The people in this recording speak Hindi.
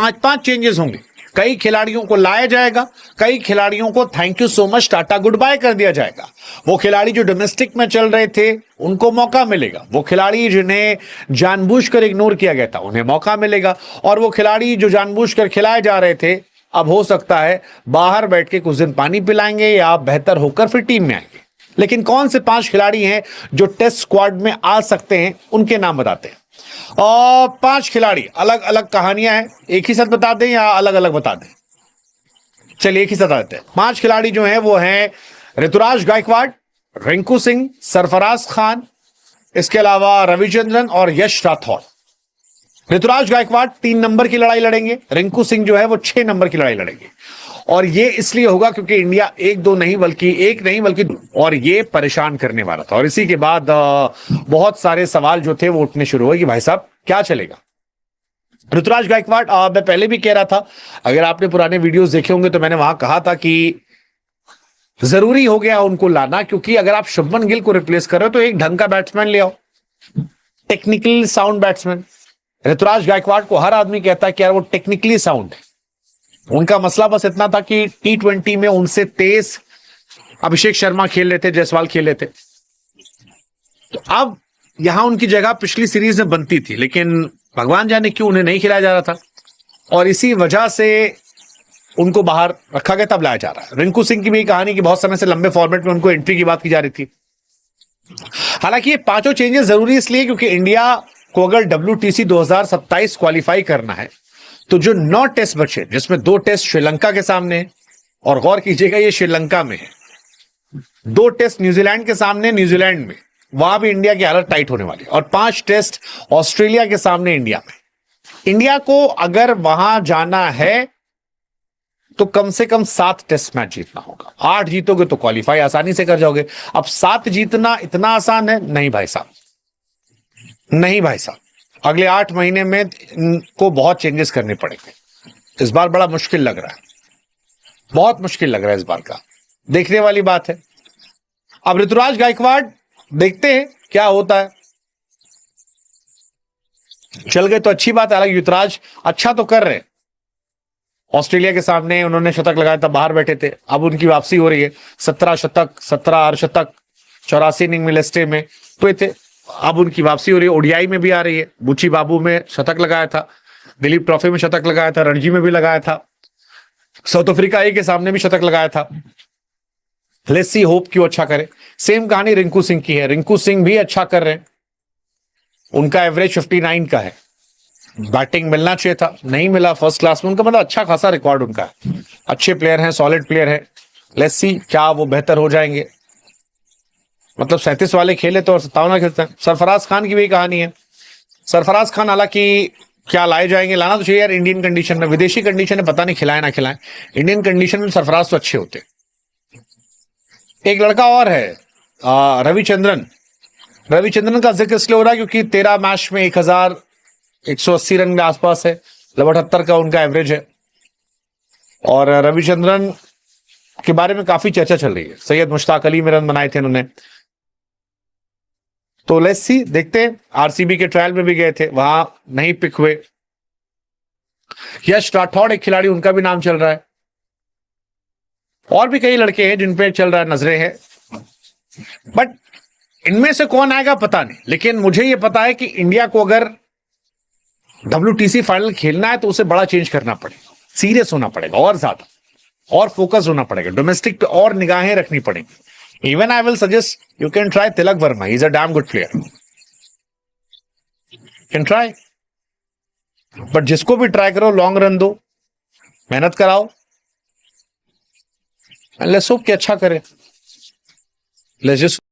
पांच पांच चेंजेस होंगे। कई खिलाड़ियों को लाया जाएगा, कई खिलाड़ियों को thank you so much tata goodbye कर दिया जाएगा। वो खिलाड़ी जो डोमेस्टिक में चल रहे थे उनको मौका मिलेगा, वो खिलाड़ी जिन्हें जानबूझकर इग्नोर किया गया था उन्हें मौका मिलेगा, और वो खिलाड़ी जो जानबूझकर खिलाए जा रहे थे अब हो सकता है बाहर बैठ के कुछ दिन पानी पिलाएंगे या बेहतर होकर फिर टीम में आएंगे। लेकिन कौन से 5 खिलाड़ी हैं जो टेस्ट स्क्वाड में आ सकते हैं, उनके नाम बताते हैं। और 5 खिलाड़ी, अलग अलग कहानियां हैं, एक ही साथ बता दें या अलग अलग बता दें? चलिए एक ही साथ आते हैं। 5 खिलाड़ी जो हैं वो हैं ऋतुराज गायकवाड़, रिंकू सिंह, सरफराज खान, इसके अलावा रविचंद्रन और यश राठौर। ऋतुराज गायकवाड़ 3 नंबर की लड़ाई लड़ेंगे, रिंकू सिंह जो है वो 6 नंबर की लड़ाई लड़ेंगे। और ये इसलिए होगा क्योंकि इंडिया एक नहीं बल्कि और ये परेशान करने वाला था। और इसी के बाद बहुत सारे सवाल जो थे वो उठने शुरू हुए कि भाई साहब क्या चलेगा। ऋतुराज गायकवाड़, मैं पहले भी कह रहा था, अगर आपने पुराने वीडियोस देखे होंगे तो मैंने वहां कहा था कि जरूरी हो गया उनको लाना, क्योंकि अगर आप शुभमन गिल को रिप्लेस कर रहे हो तो एक ढंग का बैट्समैन ले आओ, technically sound batsman. Ruturaj Gaikwad को हर आदमी कहता है कि यार वो टेक्निकली साउंड है। उनका मसला बस इतना था कि T20 में उनसे तेज अभिषेक शर्मा खेल रहे थे, जायसवाल खेल रहे थे, तो अब यहां उनकी जगह पिछली सीरीज में बनती थी, लेकिन भगवान जाने क्यों उन्हें नहीं खिलाया जा रहा था और इसी वजह से उनको बाहर रखा गया, तब लाया जा रहा है। रिंकू सिंह की भी कहानी कि बहुत समय से लंबे फॉर्मेट में उनको एंट्री की बात की जा रही थी। हालांकि ये 5 चेंजेस जरूरी इसलिए क्योंकि इंडिया को अगर WTC 2027 क्वालिफाई करना है तो जो 9 टेस्ट बचे, जिसमें 2 टेस्ट श्रीलंका के सामने, और गौर कीजिएगा ये श्रीलंका में है, 2 टेस्ट न्यूजीलैंड के सामने, न्यूजीलैंड में, वहां भी इंडिया की हालत टाइट होने वाली है, और 5 टेस्ट ऑस्ट्रेलिया के सामने इंडिया में। इंडिया को अगर वहां जाना है तो कम से कम 7 टेस्ट मैच जीतना होगा। 8 जीतोगे तो क्वालिफाई आसानी से कर जाओगे। अब 7 जीतना इतना आसान है? नहीं भाई साहब, नहीं भाई साहब। अगले 8 महीने में इनको बहुत चेंजेस करने पड़ेंगे। इस बार बड़ा मुश्किल लग रहा है, बहुत मुश्किल लग रहा है इस बार का, देखने वाली बात है। अब ऋतुराज गायकवाड़ देखते हैं क्या होता है। चल गए तो अच्छी बात है, हालांकि ऋतुराज अच्छा तो कर रहे हैं। ऑस्ट्रेलिया के सामने उन्होंने शतक लगाया था, बाहर बैठे थे, अब उनकी वापसी हो रही है। 17 शतक, 17 अर्धशतक, 84 इनिंग में लिस्टे में हुए थे, अब उनकी वापसी हो रही है। ओडीआई में भी आ रही है, बुची बाबू में शतक लगाया था, दिलीप ट्रॉफी में शतक लगाया था, रणजी में भी लगाया था, साउथ अफ्रीका के सामने भी शतक लगाया था। लेट्स सी, होप कि वो अच्छा करे। सेम कहानी रिंकू सिंह की है, रिंकू सिंह भी अच्छा कर रहे हैं, उनका एवरेज 59 का है। बैटिंग मिलना चाहिए था, नहीं मिला फर्स्ट क्लास में, उनका मतलब अच्छा खासा रिकॉर्ड उनका है, अच्छे प्लेयर हैं, सॉलिड प्लेयर है। लेट्स सी क्या वो बेहतर हो जाएंगे। मतलब 37 वाले खेले तो 57 खेलते हैं। सरफराज खान की भी कहानी है। सरफराज खान हालांकि क्या लाए जाएंगे, लाना तो चाहिए यार इंडियन कंडीशन में, विदेशी कंडीशन में पता नहीं खिलाए ना खिलाए, इंडियन कंडीशन में सरफराज तो अच्छे होते। एक लड़का और है रविचंद्रन। रविचंद्रन का जिक्र इसलिए हो रहा है क्योंकि 13 मैच में 1180 रन के आसपास है, 78 का उनका एवरेज है, और रविचंद्रन के बारे में काफी चर्चा चल रही है। सैयद मुश्ताक अली में रन बनाए थे उन्होंने, तो लेट्स सी, देखते हैं। आरसीबी के ट्रायल में भी गए थे, वहां नहीं पिक हुए। यश राठौड़ एक खिलाड़ी, उनका भी नाम चल रहा है, और भी कई लड़के हैं जिन पे चल रहा है, नजरें हैं, बट इनमें से कौन आएगा पता नहीं। लेकिन मुझे यह पता है कि इंडिया को अगर WTC फाइनल खेलना है तो उसे बड़ा चेंज करना पड़ेगा, सीरियस होना पड़ेगा, और ज्यादा और फोकस होना पड़ेगा, डोमेस्टिक पे और निगाहें रखनी पड़ेंगी। Even I will suggest you can try Tilak Varma, he is a damn good player, can try. But जिसको भी ट्राई करो लॉन्ग रन दो, मेहनत कराओ, लेट्स होप कि अच्छा करे। Let's just